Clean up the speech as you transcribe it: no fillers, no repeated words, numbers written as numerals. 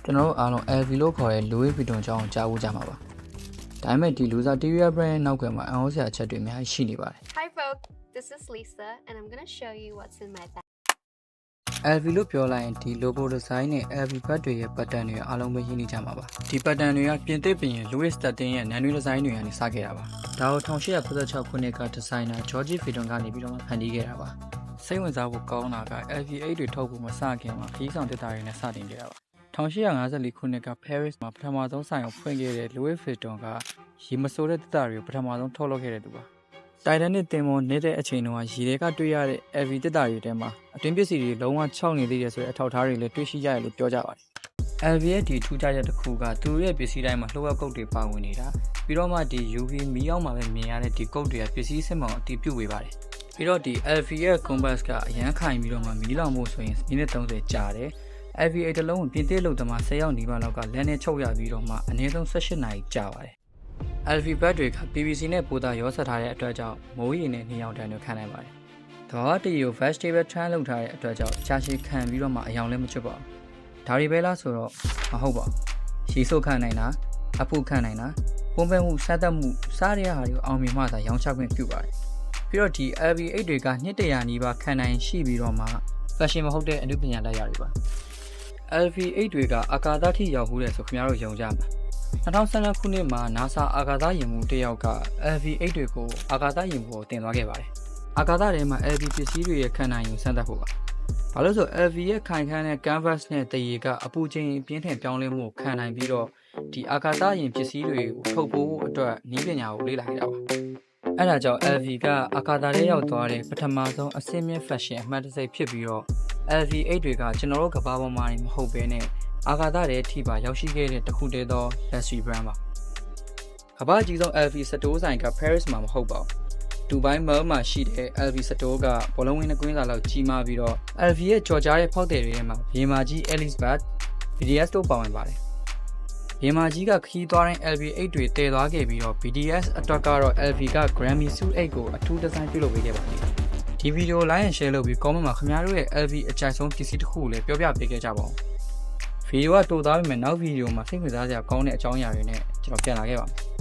ကျွန်တော်တို့အားလုံး LV လို့ခေါ်တဲ့ Louis Vuitton ကြောင်းကြားဖို့ကြမှာပါ။ဒါပေမဲ့ဒီ Luxottiria brand နောက်ကမှာအံ့ဩစရာအချက်တွေအများကြီးရှိနေပါတယ် Hi folks, this is Lisa and I'm going to show you what's in my bag. LV လို့ပြောလိုက်ရင်ဒီ logo design နဲ့ LV ဘတ်တွေရဲ့ pattern တွေအားလုံးပဲရင်းနှီးကြမှာပါ။ဒီ pattern တွေကပြင်သစ်ပြင် Louis Vuitton ရဲ့ nano design တွေကနေစခဲ့တာပါ။ဒါကို1896ခုနှစ်က designer George Vuitton ကနေပြီးတော့ဖန်တီးခဲ့တာပါ။စိတ်ဝင်စားဖို့ကောင်းတာက LV8 တွေထုတ်ဖို့မစခင်မှာခီးဆောင်တက်တာတွေနဲ့စတင်ခဲ့တာပါ1854ခုနှစ်က Paris မှာပထမဆုံးဆိုင်အောင်ဖွင့်ခဲ့တဲ့ Louis Vuitton ကရေမစိုးတဲ့တက်တာတွေကိုပထမဆုံးထုတ်လုပ်ခဲ့တဲ့သူပါ။ Titanic တင်မောနေတဲ့အချိန်တုန်းကရေထဲကတွေ့ရတဲ့ LV တက်တာတွေထဲမှာအတွင်းပစ္စည်းတွေလုံးဝခြောက်နေသေးတယ်ဆိုတဲ့အထောက်အထားတွေလည်းတွေ့ရှိရတယ်လို့ပြောကြပါတယ်။ LV ရဲ့ဒီထူးခြားချက်တစ်ခုကသူတို့ရဲ့ပစ္စည်းတိုင်းမှာလှုပ်ဝက်ကုတ်တွေပါဝင်နေတာပြီးတော့မှဒီ UV မီးအောင်မှာပဲမြင်ရတဲ့ဒီကုတ်တွေကပစ္စည်းစစ်မှန်အတည်ပြုပေးပါတယ်။ပြီးတော့ဒီ LV ရဲ့ compass ကအရန်ခိုင်ပြီးတော့မှမီးလောင်မှုဆိုရင်မိနစ်30ကြာတယ်။ LV8 တလုံးကိုပြင်သစ်လုပ်သမား10ယောက်နီးပါးလောက်ကလက်နဲ့ချုပ်ရပြီးတော့မှအနည်းဆုံး18နာရီကြာပါတယ်။ LV ဘတ်တွေက PVC နဲ့ပိုတာရောဆက်ထားတဲ့အတွက်ကြောင့်မိုးရေနဲ့နေအောင်တန်တွေခံနိုင်ပါတယ်။သဘာဝတည်ကို vegetable tan လုပ်ထားတဲ့အတွက်ကြောင့်ကြာရှည်ခံပြီးတော့မှအယောင်လည်းမချွတ်ပါဘူး။ဒါတွေပဲလားဆိုတော့မဟုတ်ပါဘူး။ရှည်ဆုပ်ခံနိုင်တာအဖုခံနိုင်တာပုံပဲမှုဆက်သက်မှုစားရတဲ့ဟာတွေကိုအောင်မြင်မှသာရောင်းချခွင့်ပြုပါတယ်။ပြီးတော့ဒီ LV8 တွေကနှစ်တရာနီးပါးခံနိုင်ရှိပြီးတော့မှ fashion မဟုတ်တဲ့အနုပညာလက်ရာတွေပါ။ LV8 တွေကအာကာသထိရောက်မှုတဲ့ဆိုခင်ဗျားတို့ယုံကြမှာ2012ခုနှစ်မှာ NASA အာကာသယာဉ်မှူးတစ်ယောက်က LV8 တွေကိုအာကာသယာဉ်မှူးကိုတင်သွားခဲ့ပါတယ်။အာကာသထဲမှာ LV ပစ္စည်းတွေရဲ့ခံနိုင်ရည်စမ်းသပ်ဖို့ပါ။ဘာလို့ဆို LV ရဲ့ခိုင်ခန့်တဲ့ canvas နဲ့တရေကအပူချိန်ပြင်းထန်ပြောင်းလဲမှုကိုခံနိုင်ပြီးတော့ဒီအာကာသယာဉ်ပစ္စည်းတွေကိုထုတ်ပိုးဖို့အတွက်နည်းပညာကိုလေ့လာခဲ့တာပါ။အဲဒါကြောင့် LV ကအာကာသထဲရောက်သွားတဲ့ပထမဆုံးအဆင့်မြင့် fashion အမှတ်တံဆိပ်ဖြစ်ပြီးတော့ LV8 တွေကကျွန်တော်တို့ကမ္ဘာပေါ်မှာမဟုတ်ဘဲနဲ့အာကာသထဲထိပါရောက်ရှိခဲ့တဲ့တခုတည်းသော luxury brand ပါကမ္ဘာအကြီးဆုံး LV စတိုးဆိုင်က Paris မှာမဟုတ်ပါဘူးဒူဘိုင်းမဲမှာရှိတဲ့ LV စတိုးကဘောလုံးဝင်းနှကွင်းစာလောက်ကြီးမားပြီးတော့ LV ရဲ့ကြော်ကြားတဲ့ဖောက်တယ်တွေထဲမှာဘီမာကြီး Elizabeth BDS တို့ပါဝင်ပါတယ်ဘီမာကြီးကခီးသွားတဲ့ LV8 တွေတည်သွားခဲ့ပြီးတော့ BDS အတွက်ကတော့ LV က Grammy Suit 8ကိုအထူးဒီဇိုင်းပြုလုပ်ပေးခဲ့ပါတယ်ဒီဗီဒီယို like and share လုပ်ပြီး comment မှာခင်ဗျားတို့ရဲ့ LV အကြိုက်ဆုံးပစ္စည်းတစ်ခုကိုလည်းပြောပြပေးခဲ့ကြပါဦးဗီဒီယိုကတိုးသားပြီမဲ့နောက်ဗီဒီယိုမှာစိတ်ဝင်စားစရာကောင်းတဲ့အကြောင်းအရာတွေနဲ့ကျွန်တော်ပြန်လာခဲ့ပါမယ်